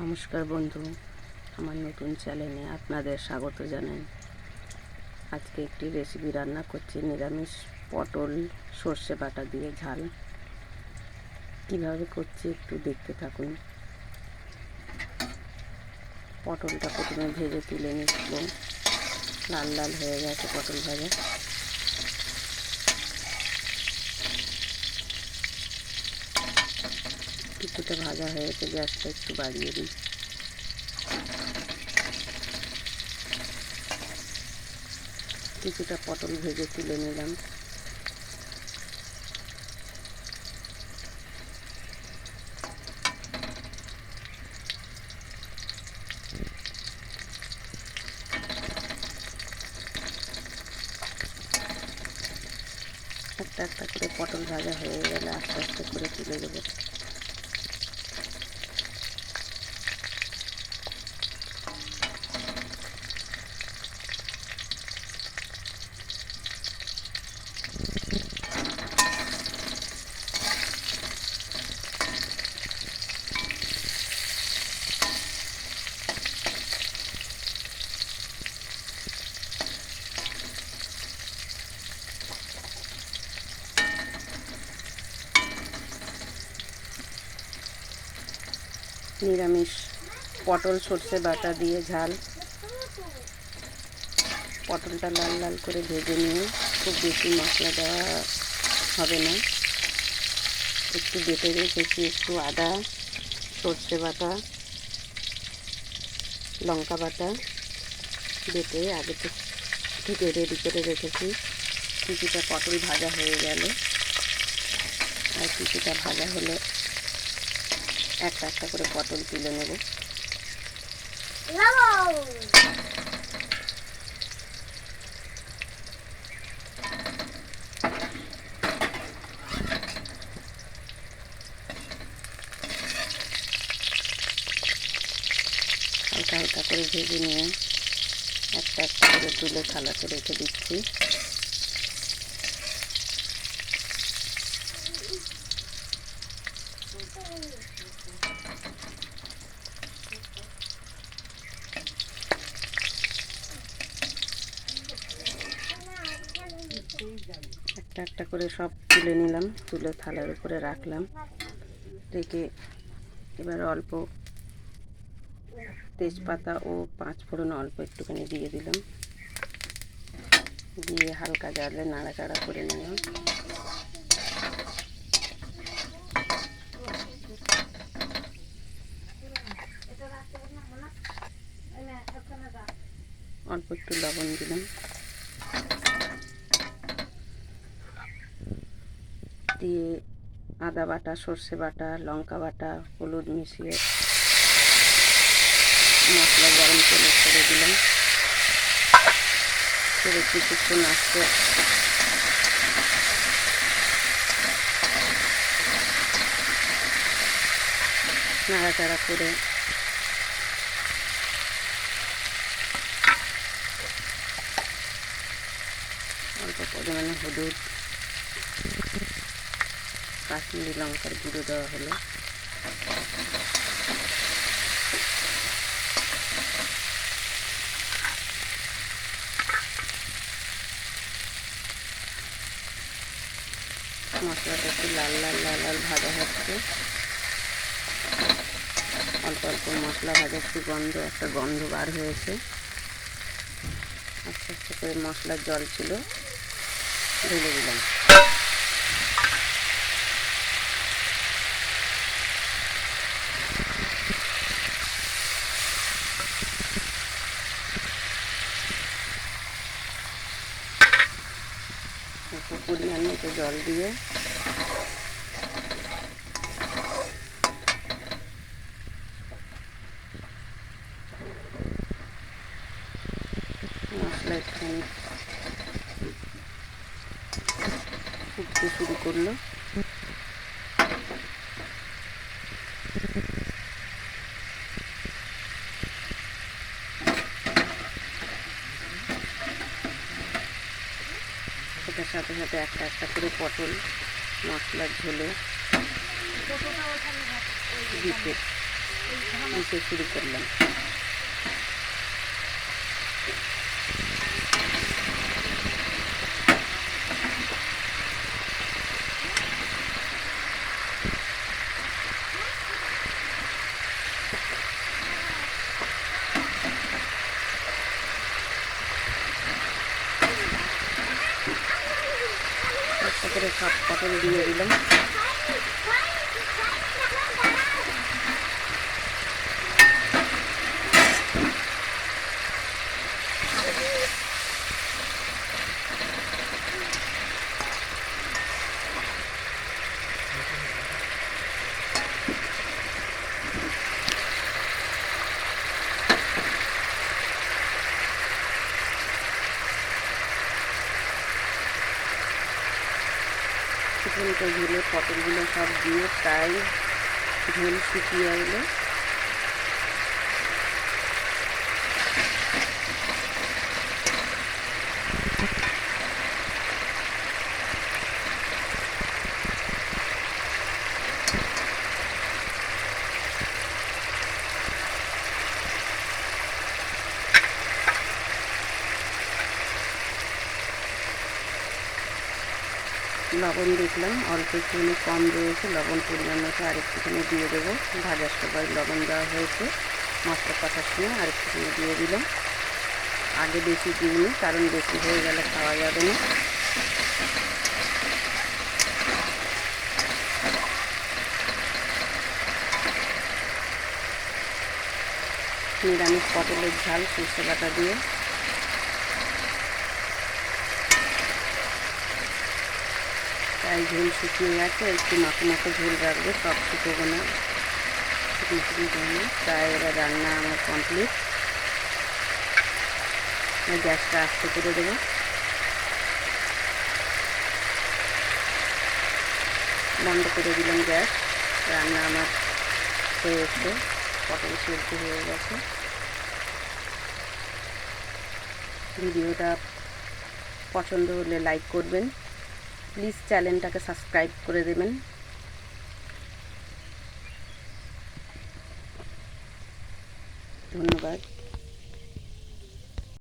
নমস্কার বন্ধু, আমার নতুন চ্যানেলে আপনাদের স্বাগত জানাই। আজকে একটি রেসিপি রান্না করছি, নিরামিষ পটল সর্ষে বাটা দিয়ে ঝাল। কিভাবে করছি একটু দেখতে থাকুন। পটলটা প্রথমে ভেজে তুলে নিচ্ছি। লাল লাল হয়ে গেছে পটল ভাজা। কিছুটা ভাজা হয়েছে, গ্যাসটা একটু বাড়িয়ে দিই। কিছুটা পটল ভেজে তুলে নিলাম। একটা একটা করে পটল ভাজা হয়ে গেলে আস্তে আস্তে করে তুলে দেবো। নিরামিষ পটল সর্ষে বাটা দিয়ে ঝাল। পটলটা লাল লাল করে ভেজে নিয়ে, খুব বেশি মশলা দেওয়া হবে না। একটু বেটে রেখেছি, একটু আদা, সর্ষে বাটা, লঙ্কা বাটা বেটে আগে থেকে রেডি করে রেখেছি। কিছুটা পটল ভাজা হয়ে গেল, আর কিছুটা ভাজা হলে একটা একটা করে পটল তুলে নেব। হালকা হালকা করে ভেজে নিয়ে একটা একটা করে তুলে থালাতে রেখে দিচ্ছি। একটা একটা করে সব তুলে নিলাম, তুলে থালার উপরে রাখলাম। রেখে এবার অল্প তেজপাতা ও পাঁচফোড়ন অল্প একটুখানি দিয়ে দিলাম। দিয়ে হালকা জালে নাড়াচাড়া করে নিলাম। অল্প একটু লবণ দিলাম, দিয়ে আদা বাটা, সর্ষে বাটা, লঙ্কা বাটা, হলুদ মিশিয়ে মশলা গরম তেলে ছেড়ে দিলাম। ছেড়ে কিছুক্ষণ আস্তে নাড়াচাড়া করে অল্প পরিমাণে হলুদ, কাশ্মীরি লঙ্কার গুঁড়ো দেওয়া হলো। মশলাটা একটু লাল লাল লাল লাল ভাজা হচ্ছে। অল্প অল্প মশলা ভাজার সুগন্ধ, একটা গন্ধ বার হয়েছে। আস্তে আস্তে করে মশলার জল ছিল ঢেলে দিলাম। একটু পরিমাণ মতো জল দিয়ে মশলা একটুখানি ফুটতে শুরু করলো। এটার সাথে সাথে একটা একটা করে পটল মশলার ঝোলে দিতে দিতে শুরু করলাম। একটা করে সব পটল দিয়ে দিলাম। কিছুটা ঝুলে পটলগুলো সব দিয়ে প্রায় ঝোল শুকিয়ে এলো। লবণ দেখলাম অল্প একটুখানি কম রয়েছে, লবণ পরিমাণ মতো আরেকটুখানি দিয়ে দেবো। ভাজার সময় লবণ দেওয়া হয়েছে, মশলা কষার সময় আরেকটুখানি দিয়ে দিলাম। আগে বেশি দিইনি, কারণ বেশি হয়ে গেলে খাওয়া যাবে না। নিরামিষ পটলের ঝাল সরষে বাটা দিয়ে। তাই ঝোল শুকিয়ে গেছে, একটু মাখো মাখো ঝোল রাখবো, সব শুকোবো না, তাই এবার রান্না আমার কমপ্লিট। গ্যাসটা আস্তে করে দেবো। বন্ধ করে দিলাম গ্যাস। রান্না আমার হয়েছে, পটল সেদ্ধ হয়ে গেছে। ভিডিওটা পছন্দ হলে লাইক করবেন, প্লিজ চ্যানেলটাকে সাবস্ক্রাইব করে দেবেন। ধন্যবাদ।